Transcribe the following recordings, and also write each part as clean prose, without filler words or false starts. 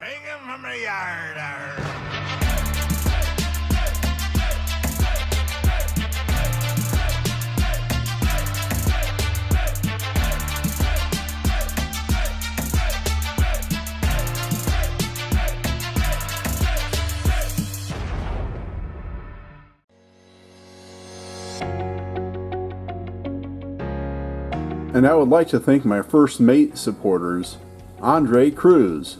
Bring him from the yard. And I would like to thank my first mate supporters, Andre Cruz.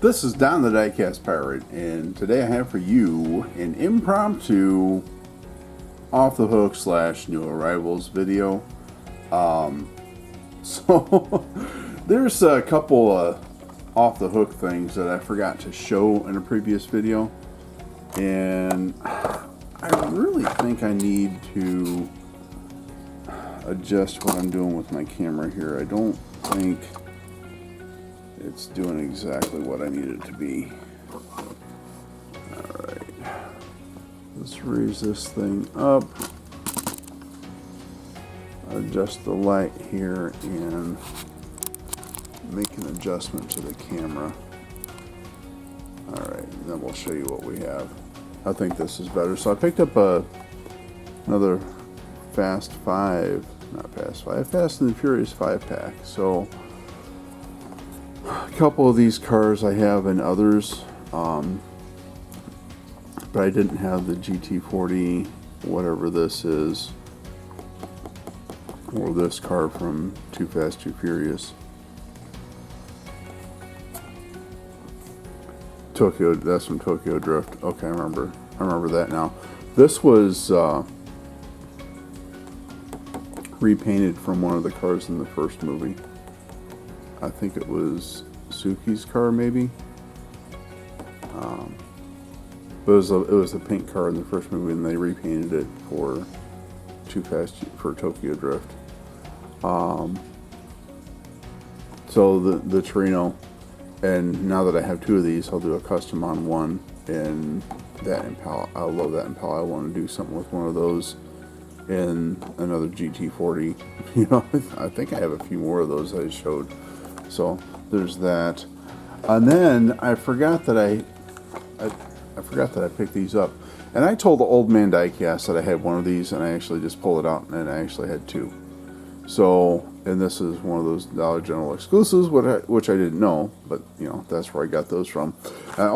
This is Don the Diecast Pirate, and today I have for you an impromptu off the hook / new arrivals video. So there's a couple of off the hook things that I forgot to show in a previous video, and I really think I need to adjust what I'm doing with my camera here. I don't think it's doing exactly what I need it to be. Alright, let's raise this thing up, adjust the light here, and make an adjustment to the camera. Alright, then we'll show you what we have. I think this is better. So I picked up another Fast and the Furious 5-pack. So a couple of these cars I have and others, but I didn't have the GT40, whatever this is, or this car from Too Fast, Too Furious. Tokyo, that's from Tokyo Drift. Okay, I remember that now. This was repainted from one of the cars in the first movie. I think it was Suki's car, maybe. But it was a pink car in the first movie, and they repainted it for Tokyo Drift. So the Torino, and now that I have two of these, I'll do a custom on one, and that Impala. I love that Impala. I want to do something with one of those. And another GT40. You know, I think I have a few more of those I showed. So there's that. And then I forgot that I forgot that I picked these up. And I told the old man Diecast that I had one of these, and I actually just pulled it out, and I actually had two. So, and this is one of those Dollar General exclusives, which I didn't know, but you know, that's where I got those from. I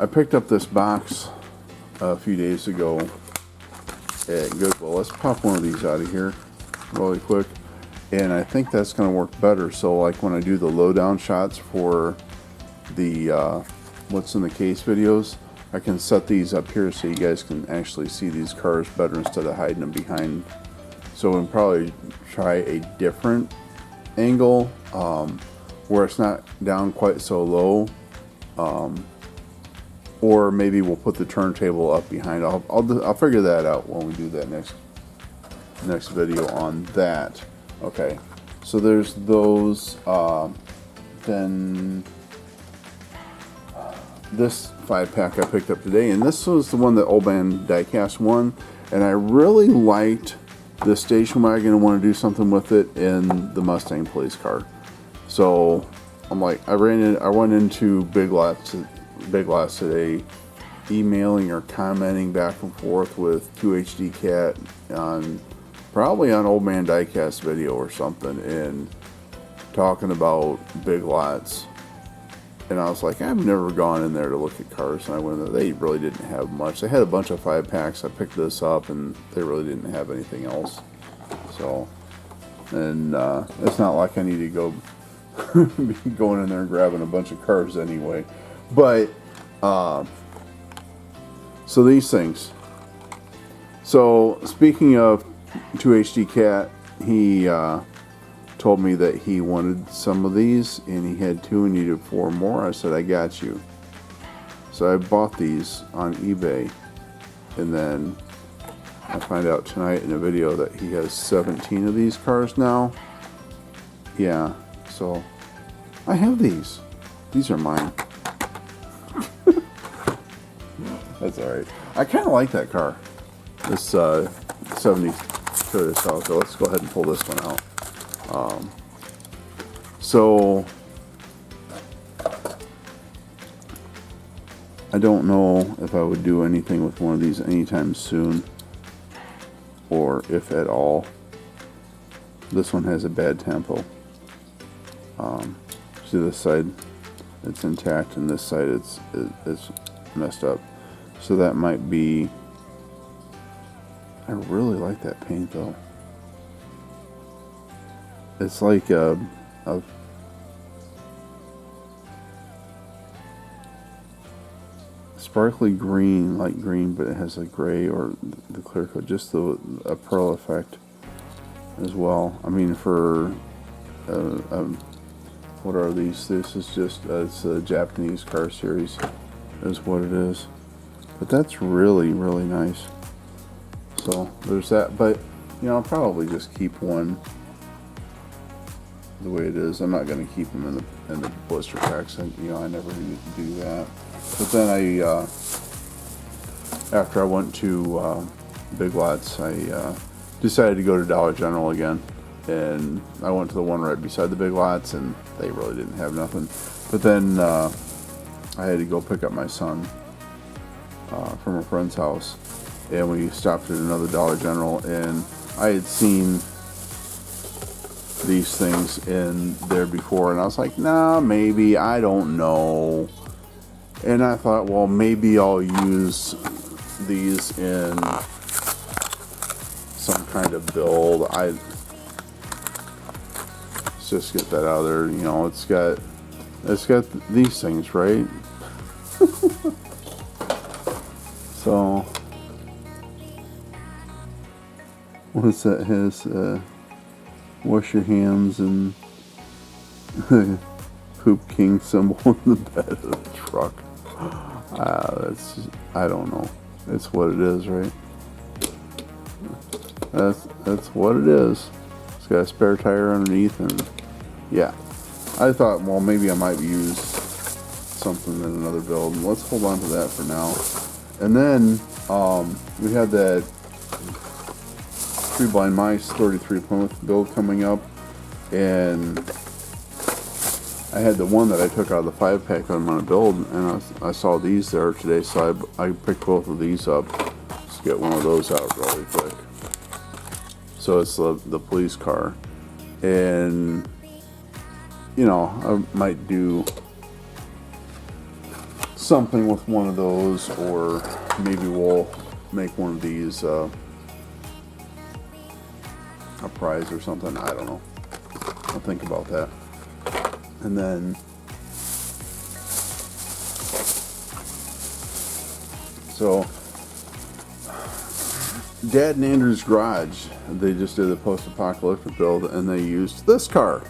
picked up this box a few days ago at Goodwill. Let's pop one of these out of here really quick, and I think that's going to work better. So like when I do the lowdown shots for the what's in the case videos, I can set these up here so you guys can actually see these cars better instead of hiding them behind. So we'll probably try a different angle where it's not down quite so low, or maybe we'll put the turntable up behind. I'll figure that out when we do that next video on that. Okay, so there's those. Then this 5-pack I picked up today, and this was the one that Old Man Diecast won, and I really liked the station wagon and want to do something with it in the Mustang police car. So I'm like, I went into Big Lots today, emailing or commenting back and forth with QHD Cat probably on Old Man Diecast video or something, and talking about Big Lots. And I was like, I've never gone in there to look at cars, and I went in there. They really didn't have much. They had a bunch of 5-packs. I picked this up, and they really didn't have anything else. So, and it's not like I need to go be going in there and grabbing a bunch of cars anyway. But so these things. So speaking of 2HD Cat, he told me that he wanted some of these, and he had 2 and needed 4 more. I said, I got you. So I bought these on eBay, and then I find out tonight in a video that he has 17 of these cars now. Yeah, so I have these. These are mine. That's alright. I kind of like that car. This 70 Toyota Celica. Let's go ahead and pull this one out. So I don't know if I would do anything with one of these anytime soon, or if at all. This one has a bad tempo. See this side, it's intact, and this side it's messed up. So that might be. I really like that paint though. It's like a sparkly green, light green, but it has a gray or the clear coat, just a pearl effect as well. I mean, for what are these? This is just it's a Japanese car series, is what it is. But that's really, really nice. So there's that. But you know, I'll probably just keep one the way it is. I'm not going to keep them in the blister packs. And you know, I never do that. But then I, after I went to Big Lots, I decided to go to Dollar General again. And I went to the one right beside the Big Lots, and they really didn't have nothing. But then I had to go pick up my son from a friend's house. And we stopped at another Dollar General, and I had seen these things in there before, and I was like, nah, maybe, I don't know. And I thought, well, maybe I'll use these in some kind of build. Let's just get that out of there. You know, it's got these things, right? So, what's that? Has wash your hands and Poop King symbol in the bed of the truck. I don't know. It's what it is, right? That's what it is. It's got a spare tire underneath, and yeah. I thought, well, maybe I might use something in another build. Let's hold on to that for now. And then we had that Three Blind Mice 33 Plymouth build coming up, and I had the one that I took out of the 5-pack I'm going to build, and I saw these there today, so I picked both of these up. Let's get one of those out really quick. So it's the police car, and you know, I might do something with one of those, or maybe we'll make one of these a prize or something. I don't know. I'll think about that. And then so Dad and Andrew's Garage, they just did a post-apocalyptic build, and they used this car.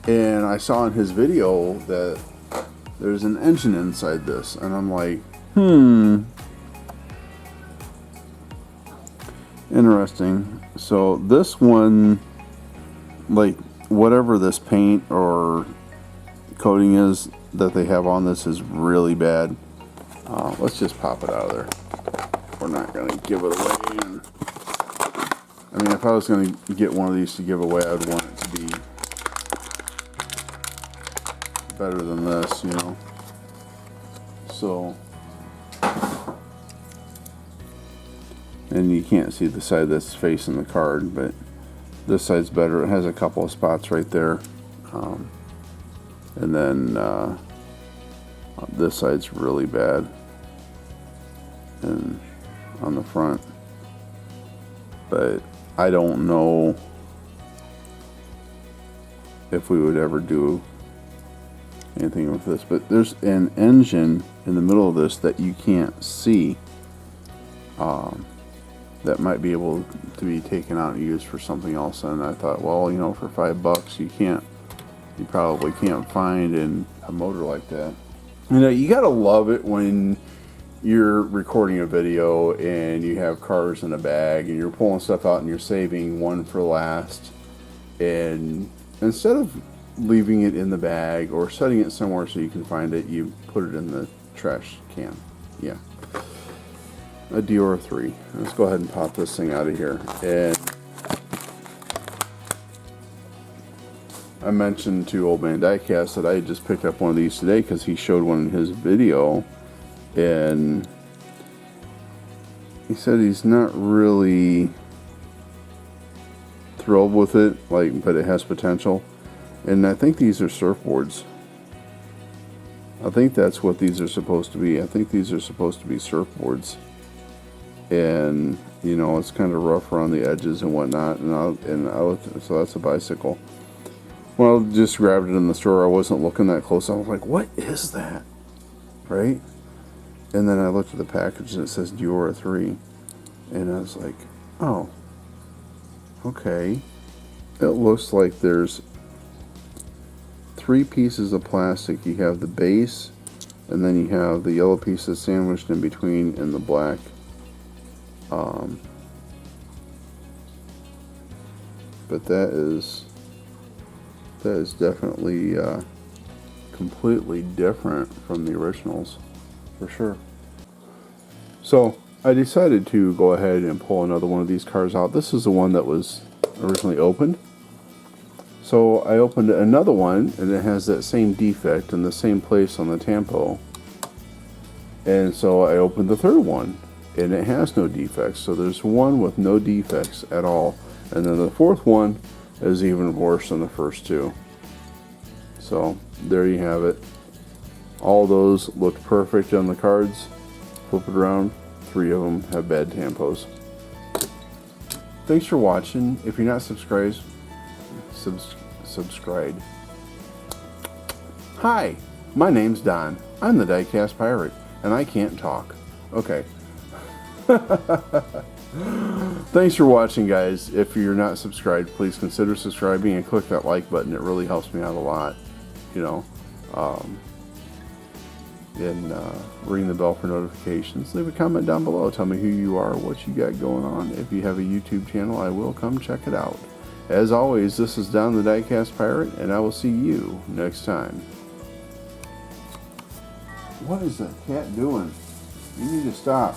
And I saw in his video that there's an engine inside this, and I'm like, interesting. So this one, like, whatever this paint or coating is that they have on this is really bad. Let's just pop it out of there. We're not going to give it away. And, I mean, if I was going to get one of these to give away, I'd want it to be better than this, you know. So, and you can't see the side that's facing the card, but this side's better. It has a couple of spots right there. And then this side's really bad. And on the front. But I don't know if we would ever do anything with this. But there's an engine in the middle of this that you can't see. That might be able to be taken out and used for something else. And I thought, well, you know, for $5 you probably can't find in a motor like that. You know, you gotta love it when you're recording a video and you have cars in a bag and you're pulling stuff out and you're saving one for last, and instead of leaving it in the bag or setting it somewhere so you can find it, you put it in the trash can. Yeah. A Dior 3. Let's go ahead and pop this thing out of here. And I mentioned to Old Man Diecast that I had just picked up one of these today because he showed one in his video, And he said he's not really thrilled with it, but it has potential. And I think these are surfboards. I think that's what these are supposed to be. I think these are supposed to be surfboards. And you know, it's kind of rough around the edges and whatnot. So that's a bicycle. Well, I just grabbed it in the store. I wasn't looking that close. I was like, what is that? Right? And then I looked at the package and it says Diora 3. And I was like, oh, okay. It looks like there's 3 pieces of plastic. You have the base, and then you have the yellow pieces sandwiched in between, and the black. But that is definitely completely different from the originals, for sure. So I decided to go ahead and pull another one of these cars out. This is the one that was originally opened. So I opened another one, and it has that same defect in the same place on the tampo. And so I opened the third one, and it has no defects. So there's one with no defects at all. And then the fourth one is even worse than the first 2. So there you have it. All those looked perfect on the cards. Flip it around. 3 of them have bad tampos. Thanks for watching. If you're not subscribed, subscribe. Hi, my name's Don. I'm the Diecast Pirate, and I can't talk. Okay. Thanks for watching, guys. If you're not subscribed, please consider subscribing and click that like button. It really helps me out a lot, you know. And ring the bell for notifications. Leave a comment down below. Tell me who you are, what you got going on. If you have a YouTube channel, I will come check it out. As always, this is Don the Diecast Pirate, and I will see you next time. What is that cat doing? You need to stop.